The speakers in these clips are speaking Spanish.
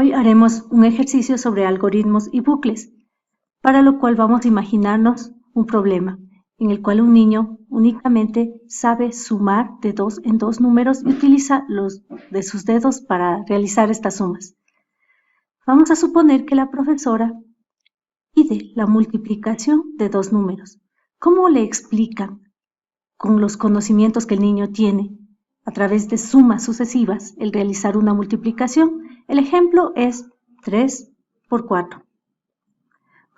Hoy haremos un ejercicio sobre algoritmos y bucles, para lo cual vamos a imaginarnos un problema en el cual un niño únicamente sabe sumar de 2 en 2 números y utiliza los de sus dedos para realizar estas sumas. Vamos a suponer que la profesora pide la multiplicación de 2 números. ¿Cómo le explican con los conocimientos que el niño tiene a través de sumas sucesivas el realizar una multiplicación? El ejemplo es 3 por 4.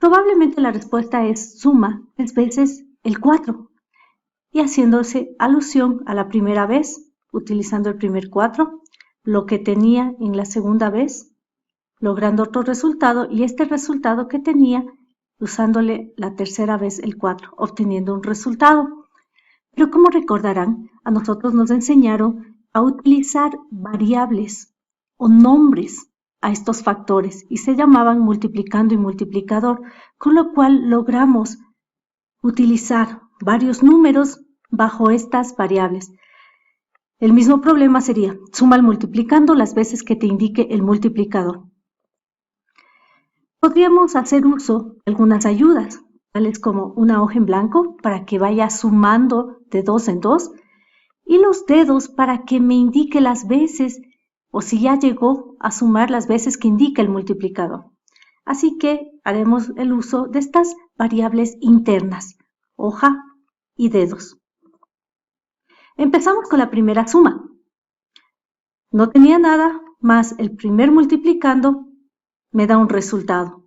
Probablemente la respuesta es suma 3 veces el 4 y haciéndose alusión a la primera vez, utilizando el primer 4, lo que tenía en la segunda vez, logrando otro resultado y este resultado que tenía usándole la tercera vez el 4, obteniendo un resultado. Pero como recordarán, a nosotros nos enseñaron a utilizar variables o nombres a estos factores y se llamaban multiplicando y multiplicador, con lo cual logramos utilizar varios números bajo estas variables. El mismo problema sería suma al multiplicando las veces que te indique el multiplicador. Podríamos hacer uso de algunas ayudas, tales como una hoja en blanco para que vaya sumando de 2 en 2 y los dedos para que me indique las veces o si ya llegó a sumar las veces que indica el multiplicador. Así que haremos el uso de estas variables internas, hoja y dedos. Empezamos con la primera suma. No tenía nada más el primer multiplicando me da un resultado.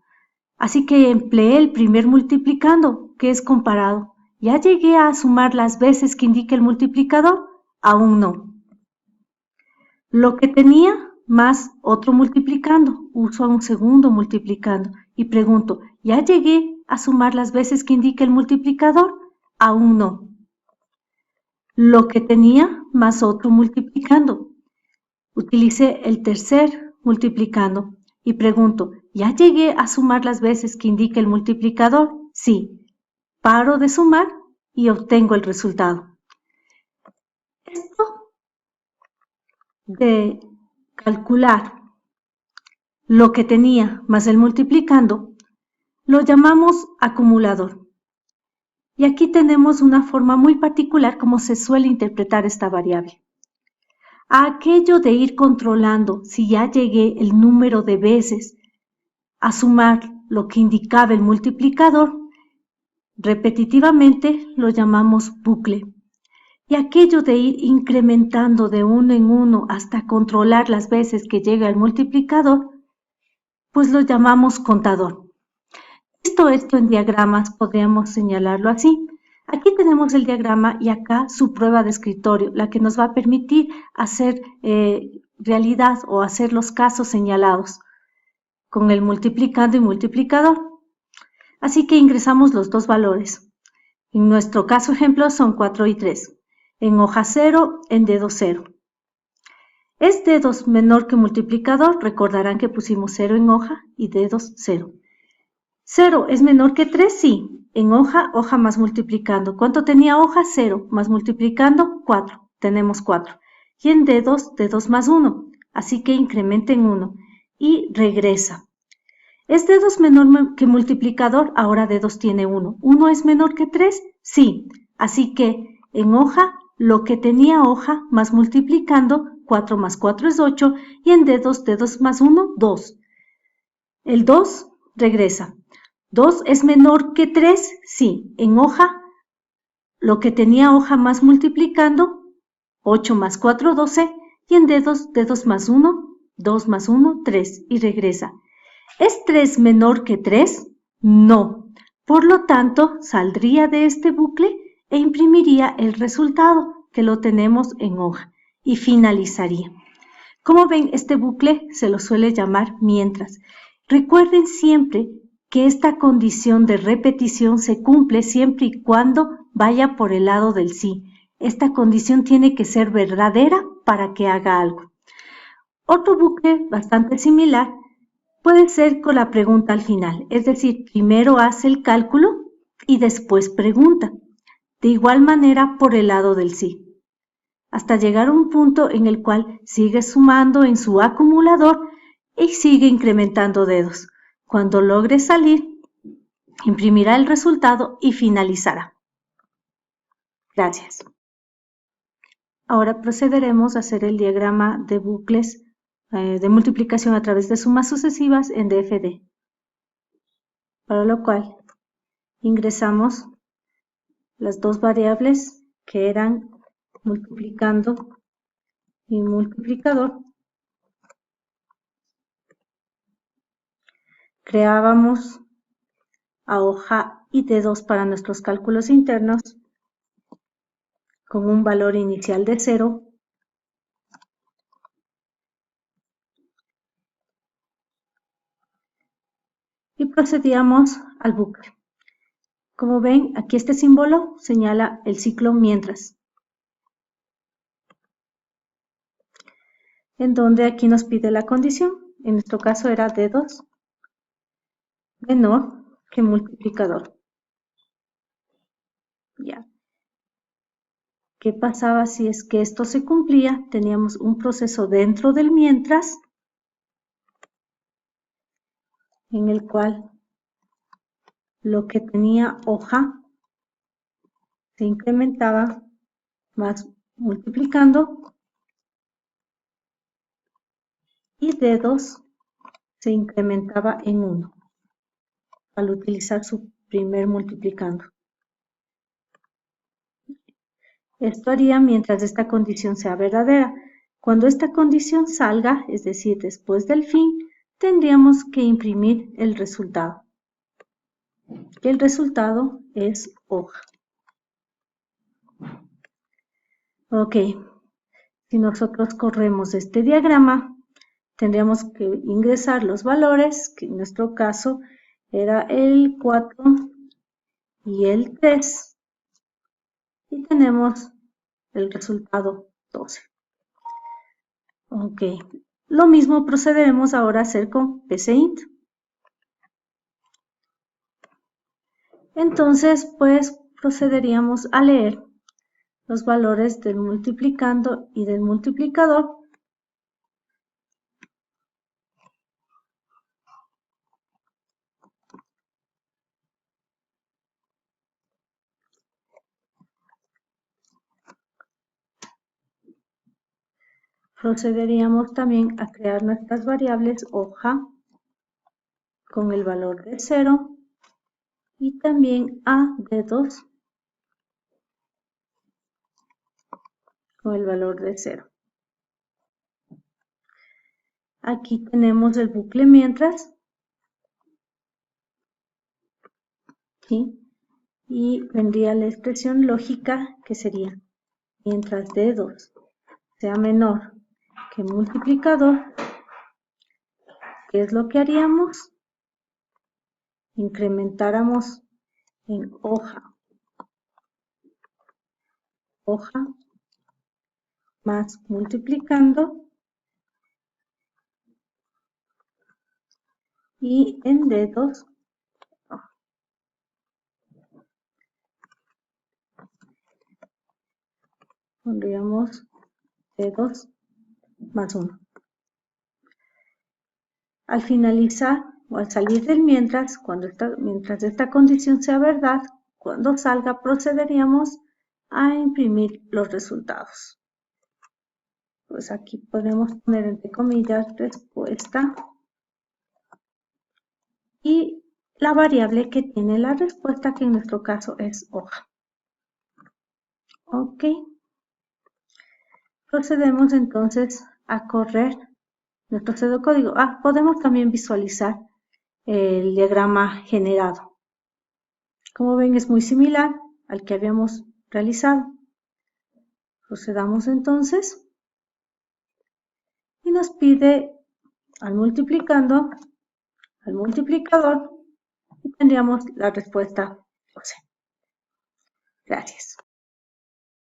Así que empleé el primer multiplicando, que es comparado. ¿Ya llegué a sumar las veces que indica el multiplicador? Aún no. Lo que tenía más otro multiplicando, uso un segundo multiplicando y pregunto, ¿ya llegué a sumar las veces que indica el multiplicador? Aún no. Lo que tenía más otro multiplicando, utilicé el tercer multiplicando y pregunto, ¿ya llegué a sumar las veces que indica el multiplicador? Sí. Paro de sumar y obtengo el resultado. Esto de calcular lo que tenía más el multiplicando lo llamamos acumulador. Y aquí tenemos una forma muy particular como se suele interpretar esta variable. A aquello de ir controlando si ya llegué el número de veces a sumar lo que indicaba el multiplicador, repetitivamente lo llamamos bucle. Y aquello de ir incrementando de uno en uno hasta controlar las veces que llega el multiplicador, pues lo llamamos contador. Esto en diagramas podríamos señalarlo así. Aquí tenemos el diagrama y acá su prueba de escritorio, la que nos va a permitir hacer realidad o hacer los casos señalados con el multiplicando y multiplicador. Así que ingresamos los dos valores. En nuestro caso ejemplo son 4 y 3. En hoja 0, en dedo 0. ¿Es dedos menor que multiplicador? Recordarán que pusimos 0 en hoja y dedos 0. ¿0 es menor que 3? Sí. En hoja, hoja más multiplicando. ¿Cuánto tenía hoja? 0 más multiplicando 4. Tenemos 4. Y en dedos, dedos más 1. Así que incrementen 1. Y regresa. ¿Es dedos menor que multiplicador? Ahora dedos tiene 1. ¿1 es menor que 3? Sí. Así que en hoja, lo que tenía hoja más multiplicando, 4 más 4 es 8. Y en dedos, dedos más 1, 2. El 2 regresa. ¿2 es menor que 3? Sí. En hoja, lo que tenía hoja más multiplicando, 8 más 4, 12. Y en dedos, dedos más 1, 2 más 1, 3. Y regresa. ¿Es 3 menor que 3? No. Por lo tanto, saldría de este bucle e imprimiría el resultado, que lo tenemos en hoja, y finalizaría. Como ven, este bucle se lo suele llamar mientras. Recuerden siempre que esta condición de repetición se cumple siempre y cuando vaya por el lado del sí. Esta condición tiene que ser verdadera para que haga algo. Otro bucle bastante similar puede ser con la pregunta al final, es decir, primero hace el cálculo y después pregunta. De igual manera por el lado del sí, hasta llegar a un punto en el cual sigue sumando en su acumulador y sigue incrementando dedos. Cuando logre salir, imprimirá el resultado y finalizará. Gracias. Ahora procederemos a hacer el diagrama de bucles de multiplicación a través de sumas sucesivas en DFD. Para lo cual ingresamos las dos variables que eran multiplicando y multiplicador. Creábamos a hoja y dedos para nuestros cálculos internos con un valor inicial de 0. Y procedíamos al bucle. Como ven, aquí este símbolo señala el ciclo mientras, en donde aquí nos pide la condición. En nuestro caso era dedos menor que multiplicador. Ya. ¿Qué pasaba si es que esto se cumplía? Teníamos un proceso dentro del mientras, en el cual lo que tenía hoja se incrementaba más multiplicando y dedos se incrementaba en 1 al utilizar su primer multiplicando. Esto haría mientras esta condición sea verdadera. Cuando esta condición salga, es decir, después del fin, tendríamos que imprimir el resultado. El resultado es hoja. Ok, si nosotros corremos este diagrama, tendríamos que ingresar los valores, que en nuestro caso era el 4 y el 3, y tenemos el resultado 12. Ok, lo mismo procederemos ahora a hacer con PCInt. Entonces, pues procederíamos a leer los valores del multiplicando y del multiplicador. Procederíamos también a crear nuestras variables hoja con el valor de 0 y también a dedos con el valor de 0. Aquí tenemos el bucle mientras, ¿sí? Y vendría la expresión lógica que sería mientras dedos sea menor que multiplicador, ¿qué es lo que haríamos? Incrementáramos en hoja más multiplicando y en dedos pondríamos dedos más 1. Al finalizar o al salir del mientras, mientras esta condición sea verdad, cuando salga procederíamos a imprimir los resultados. Pues aquí podemos poner entre comillas respuesta y la variable que tiene la respuesta, que en nuestro caso es hoja. Ok. Procedemos entonces a correr nuestro pseudocódigo. Podemos también visualizar el diagrama generado. Como ven, es muy similar al que habíamos realizado. Procedamos entonces y nos pide al multiplicando, al multiplicador, y tendríamos la respuesta 12. Gracias.